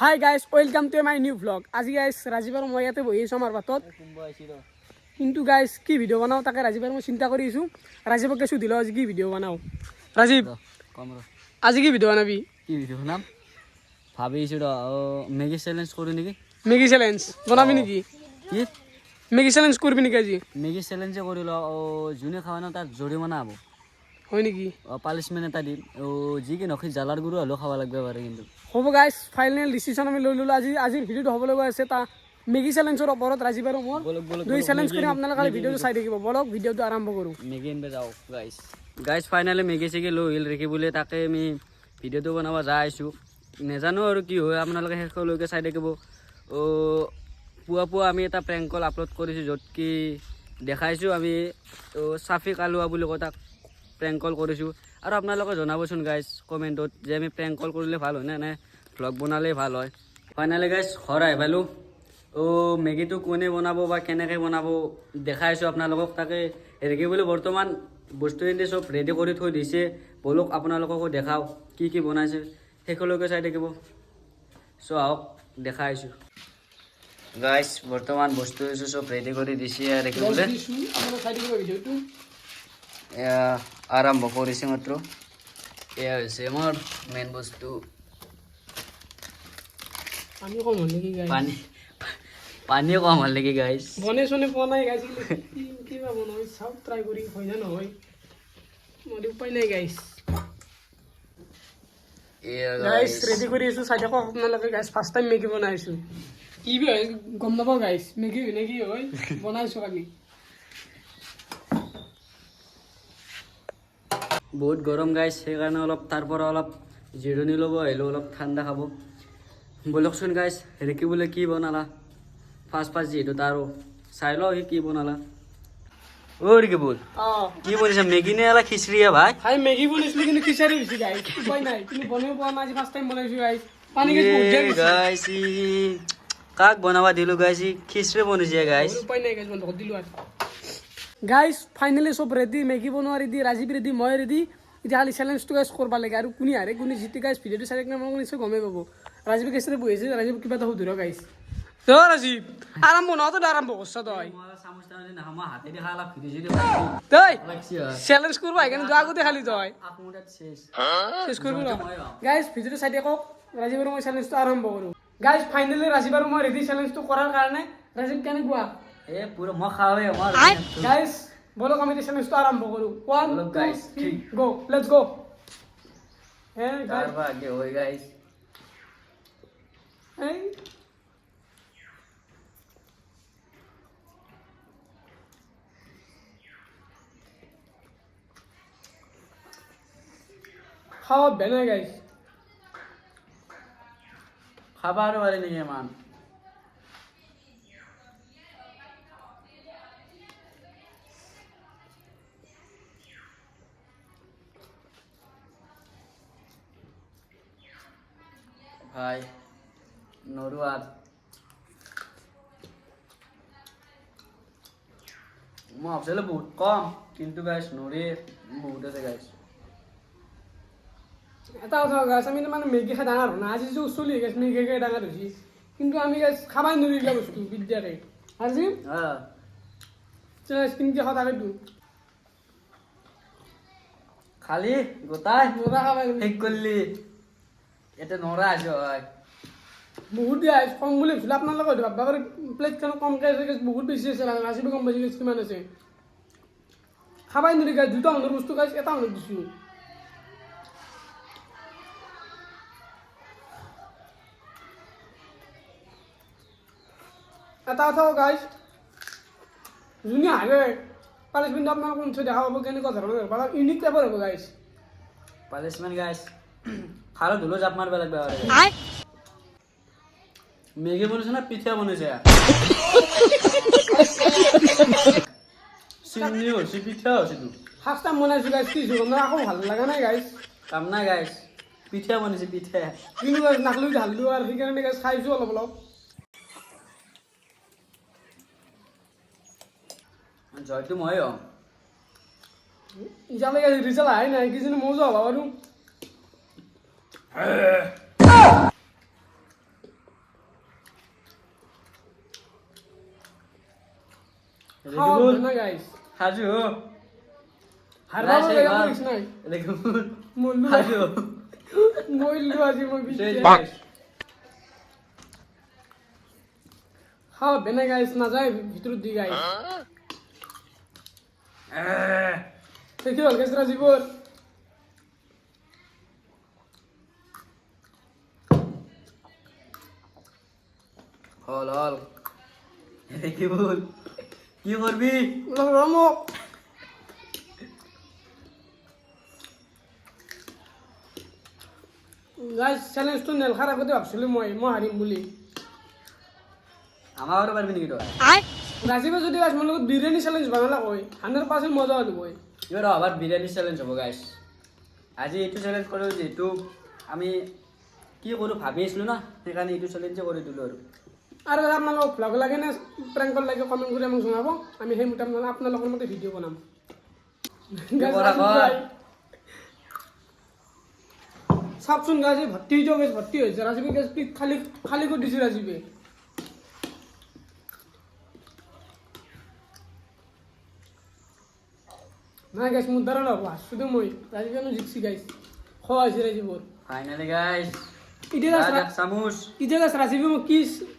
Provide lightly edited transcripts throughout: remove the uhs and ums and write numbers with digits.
Hi guys welcome to my new blog. আজি guys ৰাজীৱৰ মই ইয়াতে বহি আছোঁ আমাৰ বাটত। কিন্তু গাইজ কি ভিডিঅ' বনাওঁ তাকে ৰাজীৱৰ মই চিন্তা কৰি আছোঁ। ৰাজীৱকে সুধিলোঁ আজি কি ভিডিঅ' বনাওঁ। ৰাজীৱ আজি কি ভিডিঅ' বনাবি? কি ভিডিঅ' বনাম ভাবিছোঁ মেগী চেলেঞ্জ কৰোঁ নেকি? মেগী চেলেঞ্জ বনাবি নেকি? কি মেগী চেলেঞ্জ কৰিবি নেকি আজি? মেগী চেলেঞ্জে কৰি লওঁ। যোনে খাব ন তাত জৰিমনা হ'ব। হয় নেকি? পানিছমেণ্ট এটা দিম। যি কি নখি জ্বালাৰ গুড়ো হ'লেও খাব লাগিব পাৰে কিন্তু। হ'ব গাইজ ফাইনেল ডিচিশ্যন আমি লৈ ল'লোঁ। আজিৰ ভিডিঅ'টো হ'ব লগা আছে তাৰ মেগী চেলেঞ্জৰ ওপৰত ৰাজীৱ আৰু মোৰ দুই চেলেঞ্জ কৰিম। আপোনালোকে খালি ভিডিঅ'টো চাই থাকিব। বলক ভিডিঅ'টো আৰম্ভ কৰোঁ। মেগী আনিব যাওঁ গাইজ ফাইনেলি মেগী চেগী লৈ আহিল ৰাখিবলৈ। তাকে আমি ভিডিঅ'টো বনাব যাই আছোঁ। নাজানো আৰু কি হয়, আপোনালোকে শেষলৈকে চাই থাকিব। পুৱা আমি এটা প্ৰেংক কল আপলোড কৰিছোঁ য'ত কি দেখাইছোঁ আমি চাফিক আলুৱা বুলি কয় তাক প্ৰেংক কল কৰিছোঁ। আৰু আপোনালোকে জনাবচোন গাইজ কমেণ্টত যে আমি প্ৰেংক কল কৰিলে ভাল হয় নে ভ্লগ বনালেই ভাল হয়। ফাইনেলি গাইজ ঘৰ আহি পালোঁ। মেগীটো কোনে বনাব বা কেনেকৈ বনাব দেখাইছোঁ আপোনালোকক। তাকে বুলি বৰ্তমান বস্তুখিনি চব ৰেডি কৰি থৈ দিছে। বলক আপোনালোককো দেখাওঁ কি কি বনাইছে, শেষলৈকে চাই থাকিব। চ' আহক দেখাইছোঁ। গাইজ বৰ্তমান বস্তু চব ৰেডি কৰি দিছে দেখিবলৈ। আৰম্ভ কৰিছে মাত্ৰ। এয়া হৈছে মোৰ মেইন বস্তু। পানীও কম হ'ল নেকি গাইজ? বনাই চনে পোৱা নাই গাইজ। কিবা বনাই চাওক, ট্ৰাই কৰি হয় না নহয় মোৰ উপায় নাই গাইজ। গাইজ ৰেডি কৰি আছোঁ, চাই থাকক আপোনালোকে। গাইজ ফাৰ্ষ্ট টাইম মেগী বনাইছোঁ। কি হয় গম নাপাওঁ গাইজ। মেগী হয় কি হয় বনাইছোঁ কালি। বহুত গৰম গাইজ, সেইকাৰণে অলপ তাৰ পৰা অলপ জিৰণি ল'ব আহিলোঁ, অলপ ঠাণ্ডা খাব। বলকচোন গাইজ ৰেকি বোলে কি বনালা ফাৰ্ষ্ট যিহেতু তাৰো চাই লওঁ সি কি বনালা। ৰেকি বল কি বনিছা? মেগী নে অলপ খিচৰিয়া ভাই? ভাই মেগী বনাইছিলোঁ কিন্তু খিচাৰি হৈছে গাইজ। উপায় নাই, কিন্তু বনাব পৰা নাই। আজি ফাৰ্ষ্ট টাইম বনাইছোঁ গাইজ। গাইজ কাক বনাবা দিলোঁ গাইজ? খিচৰি বনিছে গাইজ। উপায় নাই গাইজ, বন্ধ কৰি দিলোঁ আৰু। গাইজ ফাইনেলি চব ৰেডি। মেগী বনোৱা ৰেডি, ৰাজীৱ ৰেডি, মই ৰেডি। এতিয়া খালি চেলেঞ্জটো গাইজ কৰিব লাগে। আৰু কোনে হাৰে কোনে জিতে গাইজ ভিডিঅ'টো চাই কিনে মই নিশ্চয় গমেই পাব। ৰাজীৱ কেচৰে বহি আছে। ৰাজীৱ কিবা এটা সুধৰ গাইজ। ৰাজীৱ আৰম্ভ নহওঁতো আৰম্ভ কৰছ তই। তই চেলেঞ্জ কৰিব আহি কেনে আগতে খালি তই চেছ কৰিব গাইজ। ভিডিঅ'টো চাই থাকক। ৰাজীৱ আৰু মই চেলেঞ্জটো আৰম্ভ কৰোঁ। গাইজ ফাইনেলি ৰাজীৱ আৰু মই ৰেডি চেলেঞ্জটো কৰাৰ কাৰণে। ৰাজীৱ কেনেকুৱা? গাইজ বলক আমি চেলেঞ্জটো আৰম্ভ কৰোঁ। 1 2 3 গো, লেটস গো। খাওয়া বেনে গাইজ। খাবা আৰু পাৰি নেকি ইমান? ভাই নৰু আৰ মই ভাবছিলো বহুত কম, কিন্তু গাইছ নৰি বহুত আছে গাইছ। এটা কথা গাইছ, আমি মানে মেগী খাই ডাঙৰ হোৱা নাই। আজি যে চলি গাইছ মেগী খাই ডাঙৰ হৈছি, কিন্তু আমি গাইছ খাবাই নোৱাৰি এইগিলা বস্তু বিদ্যাৰে। আজি কেনেকৈ খাওঁ তাকেতো খালি গোটাই নৰা খাবাই শেষ কৰিলি। এটা নৰা আছে হয় বহুত দিয়া কম বুলি ভাবিছিলোঁ। আপোনালোকে ভাববা পাৰি প্লেটখন কমকৈ আছে গাইছ, বহুত বেছি আছে। ৰাজীৱে গম পাইছে গাইছ কিমান আছে। খাবাই নোৱাৰি গাইছ। দুটা মানুহৰ বস্তু গাইছ এটা মানুহক দিছোঁ। এটা কথা গাইছ, যোনে হাৰে পানিছমেণ্ট আপোনালোকে নিশ্চয় দেখা পাব কেনেকুৱা ধৰণৰ ইউনিক টাইপৰ হ'ব গাইছ। পানিছমেণ্ট গাইছ খালো ধুলো জাপ মাৰিব লাগিব। মেগী বনাইছে না পিঠা বনাইছে? চিনি হৈছে পিঠা হৈছে। ফাৰ্ষ্ট টাইম বনাইছোঁ গাইছ, কি হৈছে আকৌ ভাল লগা নাই গাইছ। কাম নাই গাইছ, পিঠা বনাইছে পিঠা। কিন্তু গাইছ নাখলো ঢালিলোঁ আৰু সেইকাৰণে গাইছ খাইছোঁ অলপ অলপ। জয়টো মই এতিয়ালৈকে ৰিজাল্ট আহাই নাই, কিজানি ময়ো যাব পাৰোঁ। খাওয়া না গাইস হাজু হারবা নাই, বলে নাই, কইছ নাই রেগুবুল মল্লু হাজু মল্লু আজি মই সেই বিতে গাইস খাওয়া বেনা গাইস না যায় ভিতর দি গাইস দেখি হল গাইস রাজীবর হল হল রেগুবুল কি করবি রামো গাইস চ্যালেঞ্জ তো নেল খারাপ করতে ভাবছিলাম মই হারিম বলি আমার পারবি নাকি তো রাজীবে যদি গাইস মনে কর বিরিয়ানি চ্যালেঞ্জ বানালা কই 100% মজা হলো কই এবার আবার বিরিয়ানি চ্যালেঞ্জ হব গাইস আজি এইটো চ্যালেঞ্জ করো যেহেতু আমি কি করো ভাবি আছিলো না সেইকাৰণে এইটো চ্যালেঞ্জে কৰি দিলো আৰু আৰু আপোনালোক ভ্লগ লাগে না প্ৰেংকৰ লাগে কমেণ্ট কৰি আমাক জনাব আমি সেই মতে আপোনালোকৰ মতে ভিডিঅ' বনাম Guys, কৰা ৰাজীৱ কৰ। ভাই। চাওকচোন গাজি ভৰ্তি হৈ গৈছে ভৰ্তি হৈছে ৰাজীৱে গেছ পিক খালী খালী কৰি দিছে ৰাজীৱে নাই গাইছ মোৰ দ্বাৰা নহ'ব আছোতো মই ৰাজীৱে জিকছি গাইছ খোৱা হৈছে ৰাজীৱৰ ফাইনালি গাইস এতিয়া গাইছ এক চামুচ এতিয়া গাইছ ৰাজীৱে মোক কি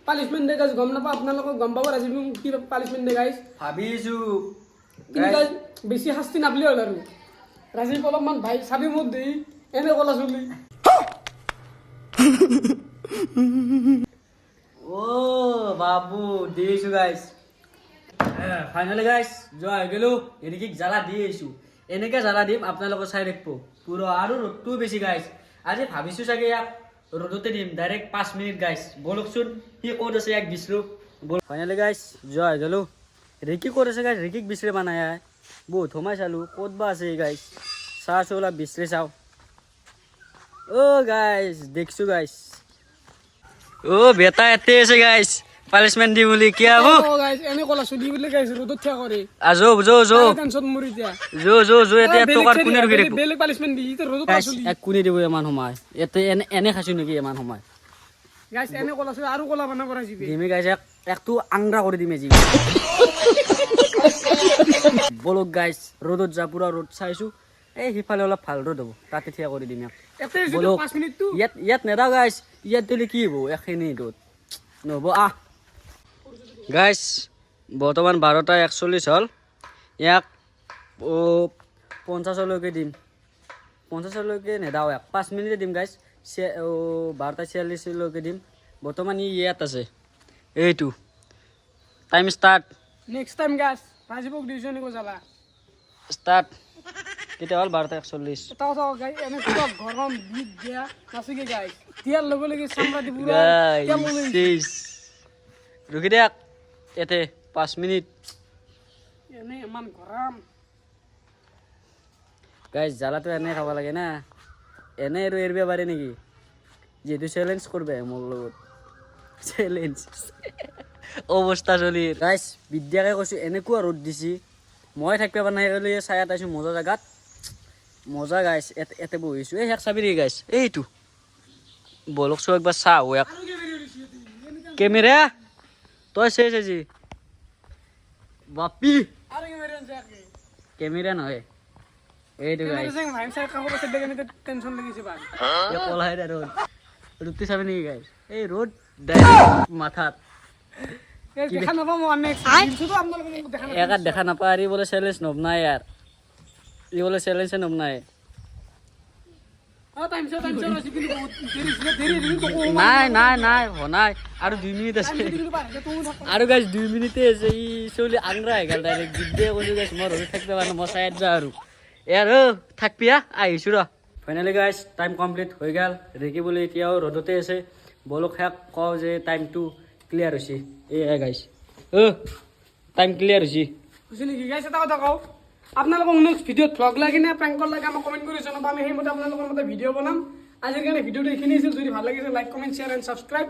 পানিছমেণ্ট দিয়ে গাইছ গম নাপাওঁ আপোনালোকক গম পাব ৰাজীৱে মোক কি পানিছমেণ্ট দিয়ে গাইছ ভাবিছো কিন্তু গাইছ বেছি শাস্তি নাপলি হ'ল আৰু ৰাজীৱ অলপমান ভাই চাবি মোক দেই এনে ক'লা চলি ও বাবু দিয়েছো গাইস ফাইনালি গাইস জয় গেলো এদিকে জ্বালা দিয়ে আইছো এনেকে জ্বালা দিম আপোনালোকে চাই দেখব পুরো আৰু ৰোদটো বেশি গাইস আজি ভাবিছো চাগে ইয়াক ৰোদতে দিম ডাইৰেক্ট 5 মিনিট গাইস বলকচোন কি ক'ত আছে ইয়াক বিচৰো ফাইনালি গাইস জয় গেলো ৰিকি ক'ত আছে গাইস ৰিকিক বিচৰে বানাই বহুত সময় চালো ক'ত বা আছে গাইস চাও অলপ বিচৰে চাও ও গাইস দেখছো গাইস ও বেটা এতে আছে গাইস পানিশমেন্ট দি বলি কি আবো গাইছ এনে ক'লা চলি বুলি গাইছ ৰ'দত থিয়া কৰে আজো জো জো টেনচন মৰি এতিয়া জো জো জো এতে টকাৰ কোনে ৰখি দেখো বেলেগ পানিছমেণ্ট দি এতিয়া ৰ'দত গাইস চলি এক কোনে দিব এমান সময় এতে এনে এনে খাইছো নেকি এমান সময় গাইছ এনে ক'লা চলি আৰু ক'লা বানাব ৰাজীৱে দিমি গাইস একটু আংৰা কৰি দিমে জি বলক গাইস ৰ'দত যা পুৰা ৰ'দ চাইছো এই হিফালে অলপ ভাল ৰ'দ হ'ব তাতে থিয়া কৰি দিম ইয়াক এতে বলক 5 মিনিটটো ইয়াত নেদা গাইস ইয়াত দিলে কি হ'ব এখিনি ৰ'দ নহ'ব গাইস বৰ্তমান 12:41 হ'ল ইয়াক 50লৈকে দিম 50লৈকে নেদাও ইয়াক 5 মিনিটে দিম গাইস 12:46লৈকে দিম বৰ্তমান ইয়াত আছে এইটো টাইম ষ্টাৰ্ট নেক্সট টাইম গাইছ ৰাজীৱক দিছ নিকো জ্বালা ষ্টাৰ্ট কেতিয়া হ'ল 12:41 তাও তাও গাইছ এনে পুৰা গৰম বিট দিয়া নাচিকে গাইছ দিয়াৰ লগে লগে চামৰা দি পুৰা গাইস ৰখি দিয়ক এতে 5 মিনিট এনে ইমান গৰম গাইস জ্বালাটো এনে খাব লাগে না এনে আৰু এৰিব পাৰে নেকি যেহেতু চ্যালেঞ্জ কৰবে মোৰ লগত চ্যালেঞ্জ অৱস্থা চলি গাইস বিদ্যাকে কৈছো এনেকুৱা ৰ'দ দিছি মই থাকিব পৰা নাই গ'লে চাই আছো মজা জাগাত মজা গাইস এতে বহিছো এই হেক চাবি ৰে গাইস এইটো বলক চো একবাৰ চাও এক কেমেৰা তই চেছ আজি বাপি আৰু কি মেৰেন যাকে কেমেৰা নহয় এইটো গাইস মেৰেন ভাই চাই কাপোৰ আছে দেখে নিতে টেনচন লাগিছে বাক এই কলাই ৰ'দ ৰ'দটো চাবি নেকি গাইস এই ৰ'দ ডাইৰেক্ট মাথাত এই দেখা নাপাম মই নেক্সট দিনটো আপোনালোকে দেখা নাপাম একাত দেখা নাপায় আৰু বোলে চ্যালেঞ্জ নবনাই ইয়াৰ ই বোলে চ্যালেঞ্জে নবনাই টাইম চাও আছে কিন্তু বহুত দেৰি তো নাই নাই নাই নাই আৰু 2 মিনিট আছে কিন্তু পাৰে তুমি থাক আৰু গাইস 2 মিনিটে আছে ই চলি আংৰা হৈ গ'ল ডাইৰেক্ট জিদ্দে কৈছো গাইস মই ৰ'দ থাকিব মানে মই চাই যা আৰু ইয়াৰ থাকপিয়া আহিছো ৰ ফাইনালি গাইস টাইম কমপ্লিট হৈ গ'ল ৰেকি বোলে এতিয়াও ৰ'দতে আছে বলক হেক কওঁ যে টাইমটো ক্লিয়াৰ হৈছে এই গাইস টাইম ক্লিয়াৰ হৈছে বুঝলি কি গাইছে এটা কথা কও আপোনালোকক নেক্সট ভিডিঅ'ত ভ্লগ লাগে না প্ৰেংকৰ লাগে আমাক কমেন্ট কৰি জনাব আমি সেই মতে আপোনালোকৰ মতে ভিডিঅ' বনাম আজিৰ কাৰণে ভিডিঅ'টো এইখিনি আছিল যদি ভাল লাগিছে like comment share and subscribe